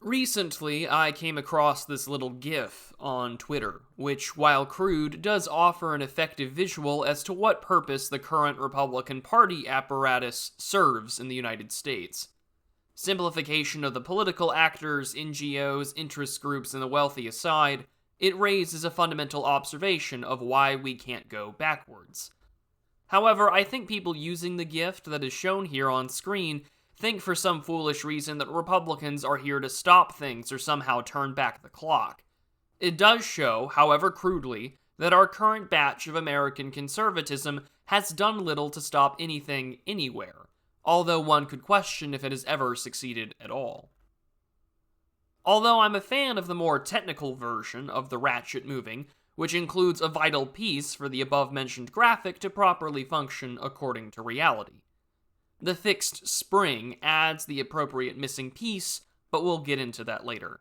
Recently, I came across this little GIF on Twitter, which, while crude, does offer an effective visual as to what purpose the current Republican Party apparatus serves in the United States. Simplification of the political actors, NGOs, interest groups, and the wealthy aside, it raises a fundamental observation of why we can't go backwards. However, I think people using the GIF that is shown here on screen think for some foolish reason that Republicans are here to stop things or somehow turn back the clock. It does show, however crudely, that our current batch of American conservatism has done little to stop anything anywhere, although one could question if it has ever succeeded at all. Although I'm a fan of the more technical version of the ratchet moving, which includes a vital piece for the above-mentioned graphic to properly function according to reality. The fixed spring adds the appropriate missing piece, but we'll get into that later.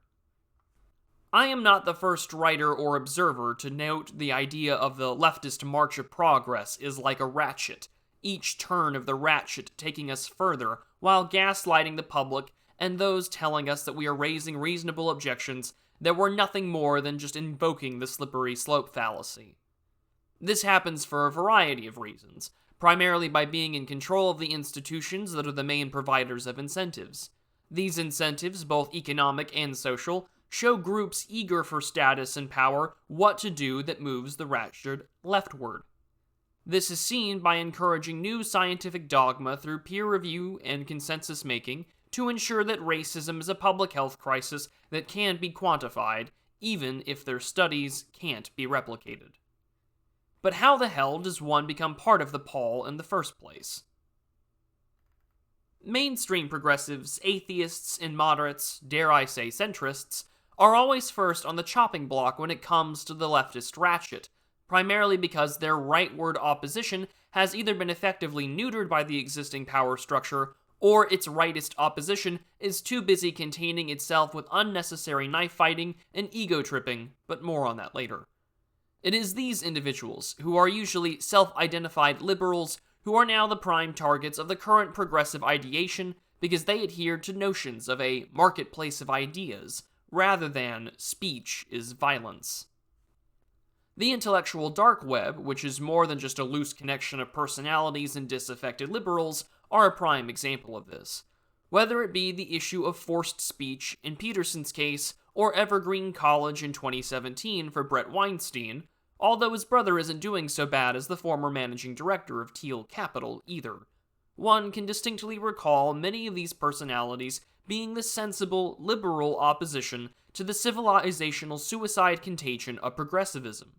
I am not the first writer or observer to note the idea of the leftist march of progress is like a ratchet, each turn of the ratchet taking us further while gaslighting the public and those telling us that we are raising reasonable objections that were nothing more than just invoking the slippery slope fallacy. This happens for a variety of reasons, primarily by being in control of the institutions that are the main providers of incentives. These incentives, both economic and social, show groups eager for status and power what to do that moves the ratchet leftward. This is seen by encouraging new scientific dogma through peer review and consensus making to ensure that racism is a public health crisis that can be quantified, even if their studies can't be replicated. But how the hell does one become part of the Pawl in the first place? Mainstream progressives, atheists, and moderates, dare I say centrists, are always first on the chopping block when it comes to the leftist ratchet, primarily because their rightward opposition has either been effectively neutered by the existing power structure, or its rightist opposition is too busy containing itself with unnecessary knife fighting and ego tripping, but more on that later. It is these individuals, who are usually self-identified liberals, who are now the prime targets of the current progressive ideation because they adhere to notions of a marketplace of ideas, rather than speech is violence. The intellectual dark web, which is more than just a loose connection of personalities and disaffected liberals, are a prime example of this. Whether it be the issue of forced speech in Peterson's case, or Evergreen College in 2017 for Brett Weinstein, although his brother isn't doing so bad as the former managing director of Teal Capital either. One can distinctly recall many of these personalities being the sensible, liberal opposition to the civilizational suicide contagion of progressivism.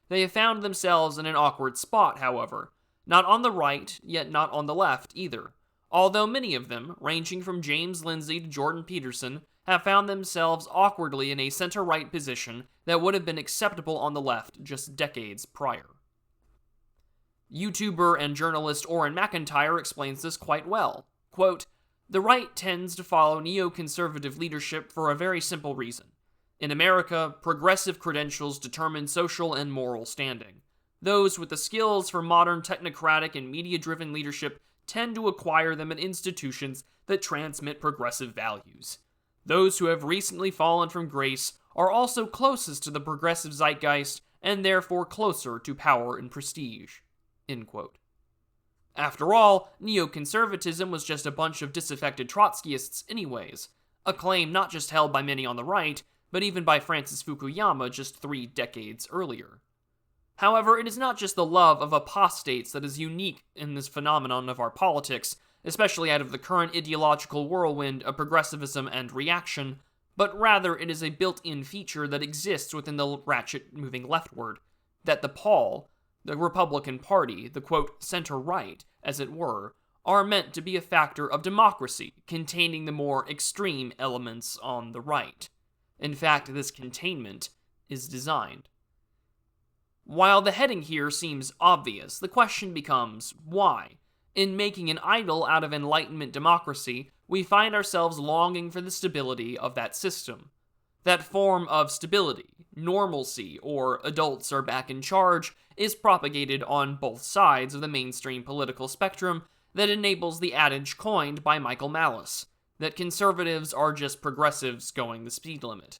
They have found themselves in an awkward spot, however, not on the right, yet not on the left either, although many of them, ranging from James Lindsay to Jordan Peterson, have found themselves awkwardly in a center-right position that would have been acceptable on the left just decades prior. YouTuber and journalist Orrin McIntyre explains this quite well. Quote, "The right tends to follow neoconservative leadership for a very simple reason. In America, progressive credentials determine social and moral standing. Those with the skills for modern technocratic and media-driven leadership tend to acquire them in institutions that transmit progressive values. Those who have recently fallen from grace are also closest to the progressive zeitgeist and therefore closer to power and prestige." End quote. After all, neoconservatism was just a bunch of disaffected Trotskyists anyways, a claim not just held by many on the right, but even by Francis Fukuyama just 3 decades earlier. However, it is not just the love of apostates that is unique in this phenomenon of our politics, especially out of the current ideological whirlwind of progressivism and reaction, but rather it is a built-in feature that exists within the ratchet moving leftward, that the Pawl, the Republican Party, the quote, center-right, as it were, are meant to be a factor of democracy, containing the more extreme elements on the right. In fact, this containment is designed. While the heading here seems obvious, the question becomes, why? In making an idol out of Enlightenment democracy, we find ourselves longing for the stability of that system. That form of stability, normalcy, or adults are back in charge, is propagated on both sides of the mainstream political spectrum that enables the adage coined by Michael Malice. that conservatives are just progressives going the speed limit.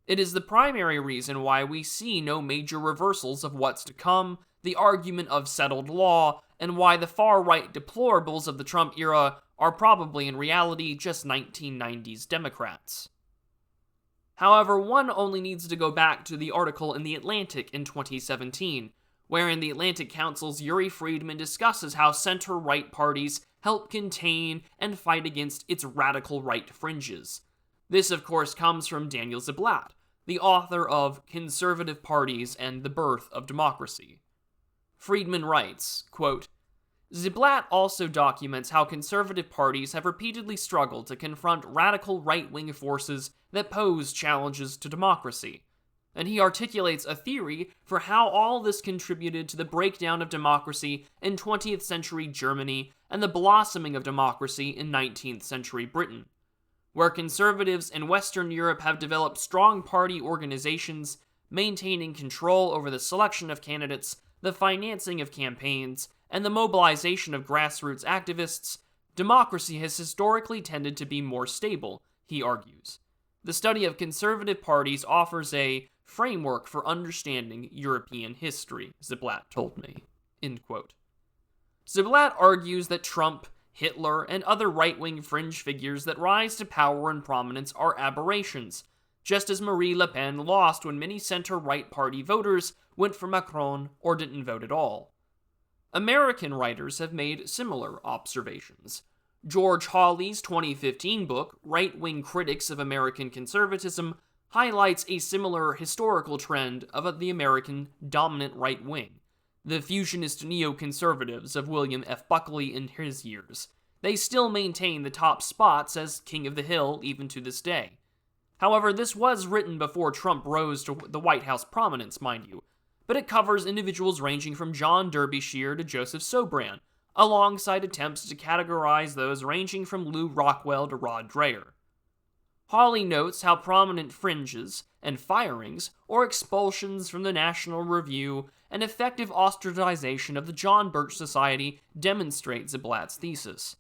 It is the primary reason why we see no major reversals of what's to come, the argument of settled law, and why the far-right deplorables of the Trump era are probably in reality just 1990s Democrats. However, one only needs to go back to the article in The Atlantic in 2017, wherein the Atlantic Council's Yuri Friedman discusses how center-right parties help contain and fight against its radical right fringes. This, of course, comes from Daniel Ziblatt, the author of Conservative Parties and the Birth of Democracy. Friedman writes, quote, Ziblatt also documents how conservative parties have repeatedly struggled to confront radical right-wing forces that pose challenges to democracy, and he articulates a theory for how all this contributed to the breakdown of democracy in 20th century Germany and the blossoming of democracy in 19th century Britain. Where conservatives in Western Europe have developed strong party organizations, maintaining control over the selection of candidates, the financing of campaigns, and the mobilization of grassroots activists, democracy has historically tended to be more stable, he argues. The study of conservative parties offers a framework for understanding European history, Ziblatt told me. End quote. Ziblatt argues that Trump, Hitler, and other right-wing fringe figures that rise to power and prominence are aberrations, just as Marie Le Pen lost when many center-right party voters went for Macron or didn't vote at all. American writers have made similar observations. George Hawley's 2015 book, Right-Wing Critics of American Conservatism, highlights a similar historical trend of the American dominant right wing, the fusionist neoconservatives of William F. Buckley in his years. They still maintain the top spots as king of the hill even to this day. However, this was written before Trump rose to the White House prominence, mind you, but it covers individuals ranging from John Derbyshire to Joseph Sobran, alongside attempts to categorize those ranging from Lew Rockwell to Rod Dreher. Hawley notes how prominent fringes and firings or expulsions from the National Review and effective ostracization of the John Birch Society demonstrate Ziblatt's thesis.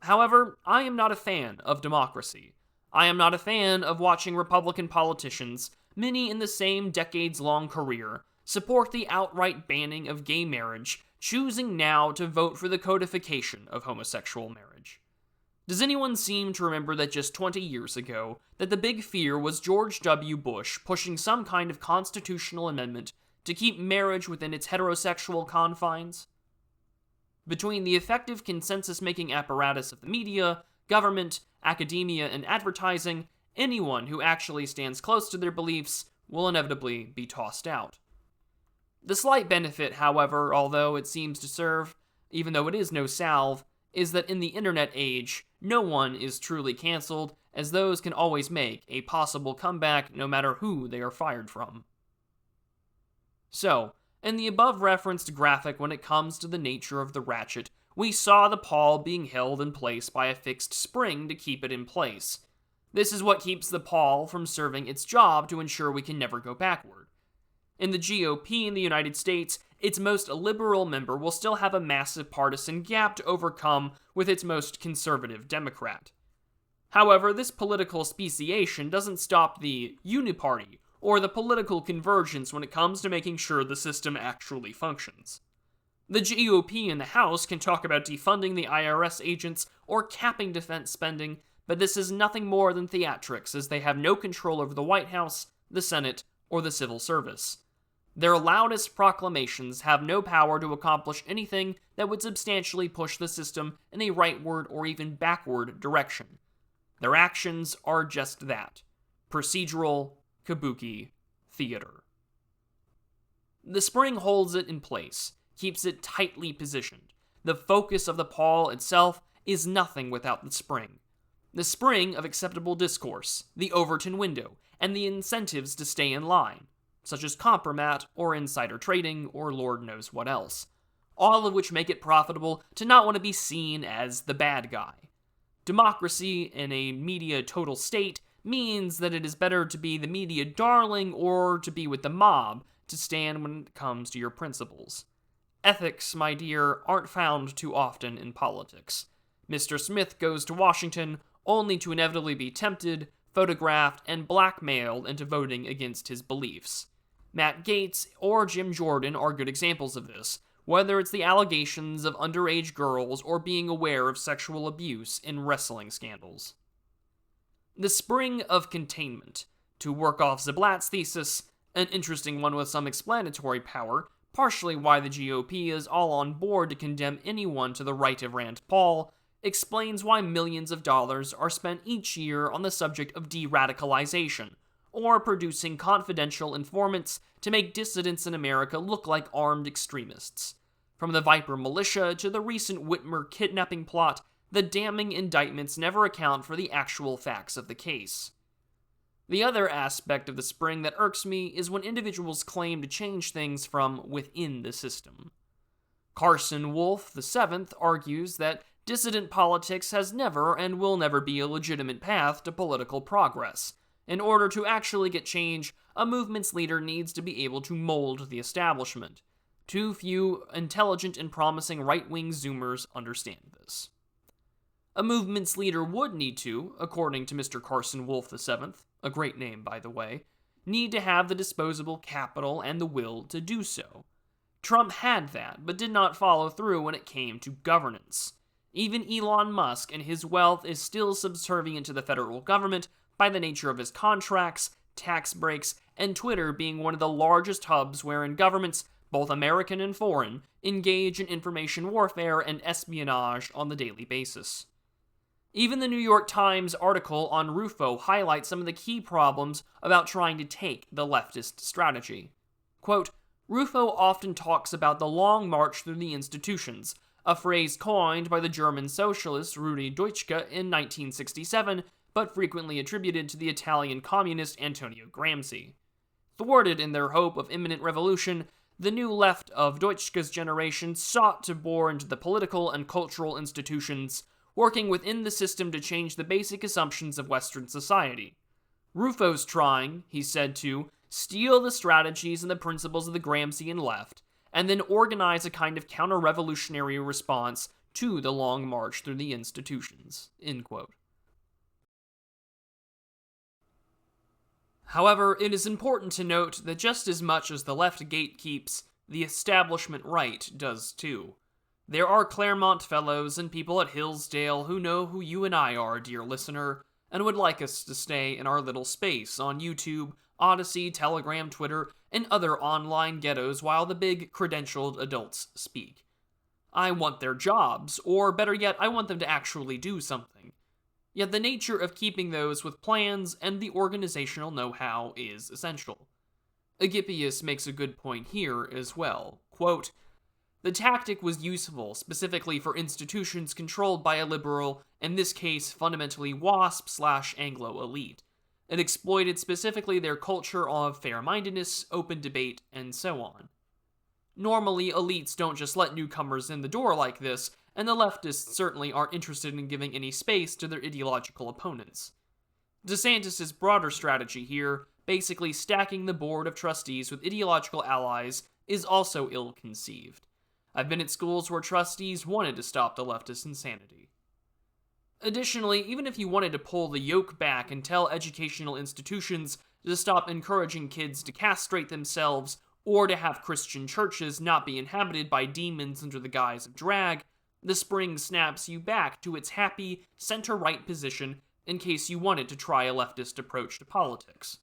However, I am not a fan of democracy. I am not a fan of watching Republican politicians, many in the same decades-long career, support the outright banning of gay marriage, choosing now to vote for the codification of homosexual marriage. Does anyone seem to remember that just 20 years ago, that the big fear was George W. Bush pushing some kind of constitutional amendment to keep marriage within its heterosexual confines? Between the effective consensus-making apparatus of the media, government, academia, and advertising, anyone who actually stands close to their beliefs will inevitably be tossed out. The slight benefit, however, although it seems to serve, even though it is no salve, is that in the internet age, no one is truly cancelled, as those can always make a possible comeback no matter who they are fired from. So, in the above-referenced graphic when it comes to the nature of the ratchet, we saw the pawl being held in place by a fixed spring to keep it in place. This is what keeps the pawl from serving its job to ensure we can never go backward. In the GOP in the United States, its most liberal member will still have a massive partisan gap to overcome with its most conservative Democrat. However, this political speciation doesn't stop the uniparty or the political convergence when it comes to making sure the system actually functions. The GOP in the House can talk about defunding the IRS agents or capping defense spending, but this is nothing more than theatrics, as they have no control over the White House, the Senate, or the civil service. Their loudest proclamations have no power to accomplish anything that would substantially push the system in a rightward or even backward direction. Their actions are just that: procedural, kabuki, theater. The spring holds it in place, keeps it tightly positioned. The focus of the pawl itself is nothing without the spring. The spring of acceptable discourse, the Overton window, and the incentives to stay in line, such as compromat or insider trading or Lord knows what else, all of which make it profitable to not want to be seen as the bad guy. Democracy in a media total state means that it is better to be the media darling or to be with the mob to stand when it comes to your principles. Ethics, my dear, aren't found too often in politics. Mr. Smith goes to Washington only to inevitably be tempted, photographed, and blackmailed into voting against his beliefs. Matt Gaetz or Jim Jordan are good examples of this, whether it's the allegations of underage girls or being aware of sexual abuse in wrestling scandals. The spring of containment. To work off Ziblatt's thesis, an interesting one with some explanatory power, partially why the GOP is all on board to condemn anyone to the right of Rand Paul, explains why millions of dollars are spent each year on the subject of de-radicalization, or producing confidential informants to make dissidents in America look like armed extremists. From the Viper militia to the recent Whitmer kidnapping plot, the damning indictments never account for the actual facts of the case. The other aspect of the spring that irks me is when individuals claim to change things from within the system. Carson Wolf VII argues that dissident politics has never and will never be a legitimate path to political progress. In order to actually get change, a movement's leader needs to be able to mold the establishment. Too few intelligent and promising right-wing Zoomers understand this. A movement's leader would need to, according to Mr. Carson Wolf VII, a great name by the way, need to have the disposable capital and the will to do so. Trump had that, but did not follow through when it came to governance. Even Elon Musk and his wealth is still subservient to the federal government by the nature of his contracts, tax breaks, and Twitter being one of the largest hubs wherein governments, both American and foreign, engage in information warfare and espionage on the daily basis. Even the New York Times article on Rufo highlights some of the key problems about trying to take the leftist strategy. Quote, Rufo often talks about the long march through the institutions, a phrase coined by the German socialist Rudi Dutschke in 1967, but frequently attributed to the Italian communist Antonio Gramsci. Thwarted in their hope of imminent revolution, the new left of Dutschke's generation sought to bore into the political and cultural institutions, working within the system to change the basic assumptions of Western society. Rufo's trying, he said, to steal the strategies and the principles of the Gramscian left, and then organize a kind of counter-revolutionary response to the long march through the institutions. End quote. However, it is important to note that just as much as the left gatekeeps, the establishment right does too. There are Claremont Fellows and people at Hillsdale who know who you and I are, dear listener, and would like us to stay in our little space on YouTube, Odyssey, Telegram, Twitter, and other online ghettos while the big credentialed adults speak. I want their jobs, or better yet, I want them to actually do something. Yet the nature of keeping those with plans and the organizational know-how is essential. Agippius makes a good point here as well. Quote, the tactic was useful specifically for institutions controlled by a liberal, in this case fundamentally WASP/Anglo elite. It exploited specifically their culture of fair-mindedness, open debate, and so on. Normally, elites don't just let newcomers in the door like this, and the leftists certainly aren't interested in giving any space to their ideological opponents. DeSantis' broader strategy here, basically stacking the board of trustees with ideological allies, is also ill-conceived. I've been at schools where trustees wanted to stop the leftist insanity. Additionally, even if you wanted to pull the yoke back and tell educational institutions to stop encouraging kids to castrate themselves or to have Christian churches not be inhabited by demons under the guise of drag, the spring snaps you back to its happy, center-right position in case you wanted to try a leftist approach to politics.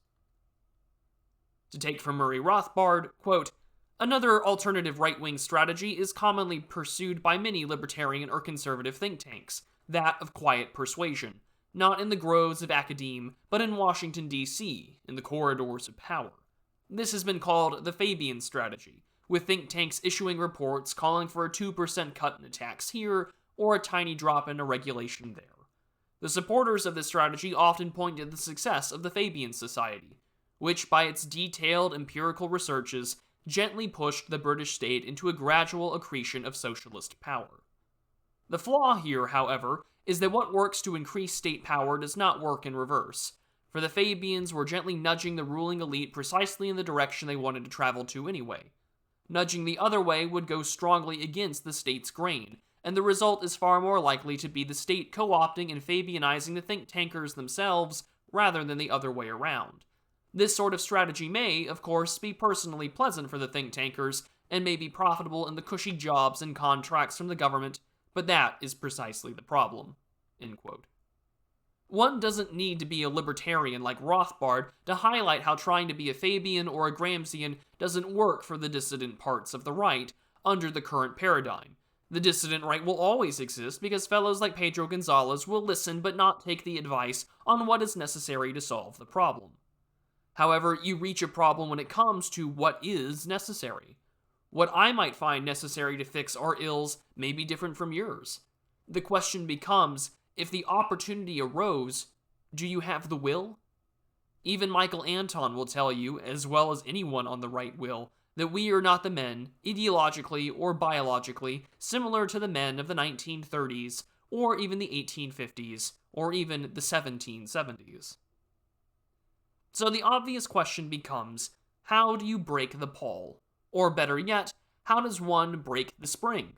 To take from Murray Rothbard, quote, another alternative right-wing strategy is commonly pursued by many libertarian or conservative think tanks, that of quiet persuasion, not in the groves of academe, but in Washington, D.C., in the corridors of power. This has been called the Fabian strategy, with think tanks issuing reports calling for a 2% cut in attacks here, or a tiny drop in a regulation there. The supporters of this strategy often point to the success of the Fabian Society, which by its detailed empirical researches gently pushed the British state into a gradual accretion of socialist power. The flaw here, however, is that what works to increase state power does not work in reverse, for the Fabians were gently nudging the ruling elite precisely in the direction they wanted to travel to anyway. Nudging the other way would go strongly against the state's grain, and the result is far more likely to be the state co-opting and Fabianizing the think tankers themselves rather than the other way around. This sort of strategy may, of course, be personally pleasant for the think tankers and may be profitable in the cushy jobs and contracts from the government, but that is precisely the problem." End quote. One doesn't need to be a libertarian like Rothbard to highlight how trying to be a Fabian or a Gramscian doesn't work for the dissident parts of the right under the current paradigm. The dissident right will always exist because fellows like Pedro Gonzalez will listen but not take the advice on what is necessary to solve the problem. However, you reach a problem when it comes to what is necessary. What I might find necessary to fix our ills may be different from yours. The question becomes, if the opportunity arose, do you have the will? Even Michael Anton will tell you, as well as anyone on the right will, that we are not the men, ideologically or biologically, similar to the men of the 1930s, or even the 1850s, or even the 1770s. So the obvious question becomes, how do you break the Pawl? Or better yet, how does one break the spring?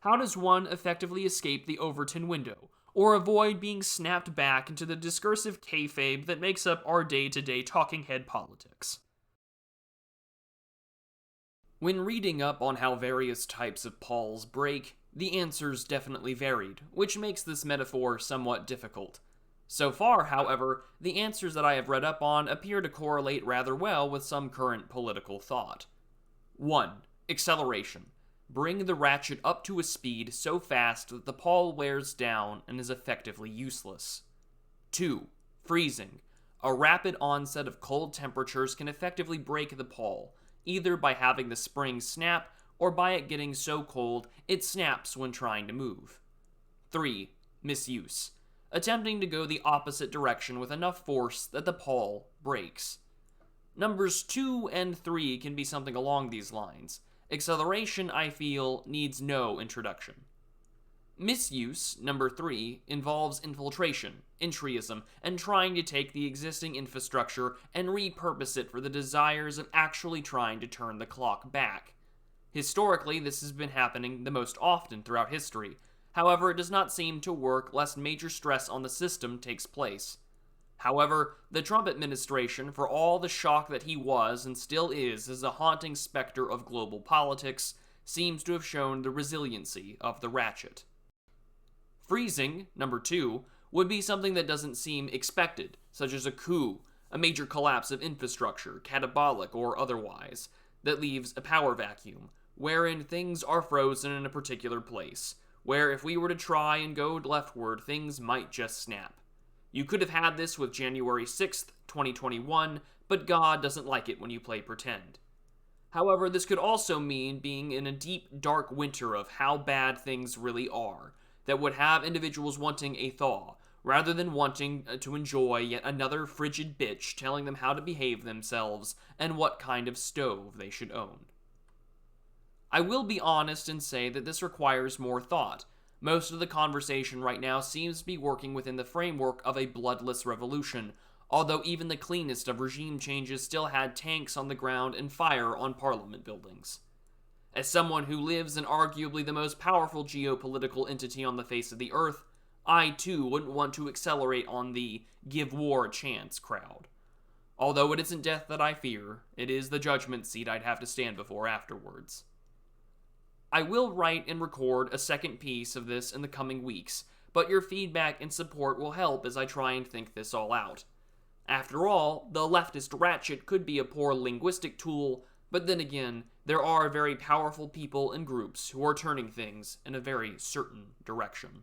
How does one effectively escape the Overton window, or avoid being snapped back into the discursive kayfabe that makes up our day-to-day talking head politics? When reading up on how various types of Pawls break, the answers definitely varied, which makes this metaphor somewhat difficult. So far, however, the answers that I have read up on appear to correlate rather well with some current political thought. 1. Acceleration. Bring the ratchet up to a speed so fast that the Pawl wears down and is effectively useless. 2. Freezing. A rapid onset of cold temperatures can effectively break the Pawl, either by having the spring snap or by it getting so cold it snaps when trying to move. 3. Misuse. Attempting to go the opposite direction with enough force that the Pawl breaks. Numbers 2 and 3 can be something along these lines. Acceleration, I feel, needs no introduction. Misuse, number 3, involves infiltration, entryism, and trying to take the existing infrastructure and repurpose it for the desires of actually trying to turn the clock back. Historically, this has been happening the most often throughout history. However, it does not seem to work lest major stress on the system takes place. However, the Trump administration, for all the shock that he was and still is as a haunting specter of global politics, seems to have shown the resiliency of the ratchet. Freezing, number 2, would be something that doesn't seem expected, such as a coup, a major collapse of infrastructure, catabolic or otherwise, that leaves a power vacuum, wherein things are frozen in a particular place, where if we were to try and go leftward, things might just snap. You could have had this with January 6th, 2021, but God doesn't like it when you play pretend. However, this could also mean being in a deep, dark winter of how bad things really are, that would have individuals wanting a thaw, rather than wanting to enjoy yet another frigid bitch telling them how to behave themselves and what kind of stove they should own. I will be honest and say that this requires more thought. Most of the conversation right now seems to be working within the framework of a bloodless revolution, although even the cleanest of regime changes still had tanks on the ground and fire on parliament buildings. As someone who lives in arguably the most powerful geopolitical entity on the face of the earth, I too wouldn't want to accelerate on the give war a chance crowd. Although it isn't death that I fear, it is the judgment seat I'd have to stand before afterwards. I will write and record a second piece of this in the coming weeks, but your feedback and support will help as I try and think this all out. After all, the leftist ratchet could be a poor linguistic tool, but then again, there are very powerful people and groups who are turning things in a very certain direction.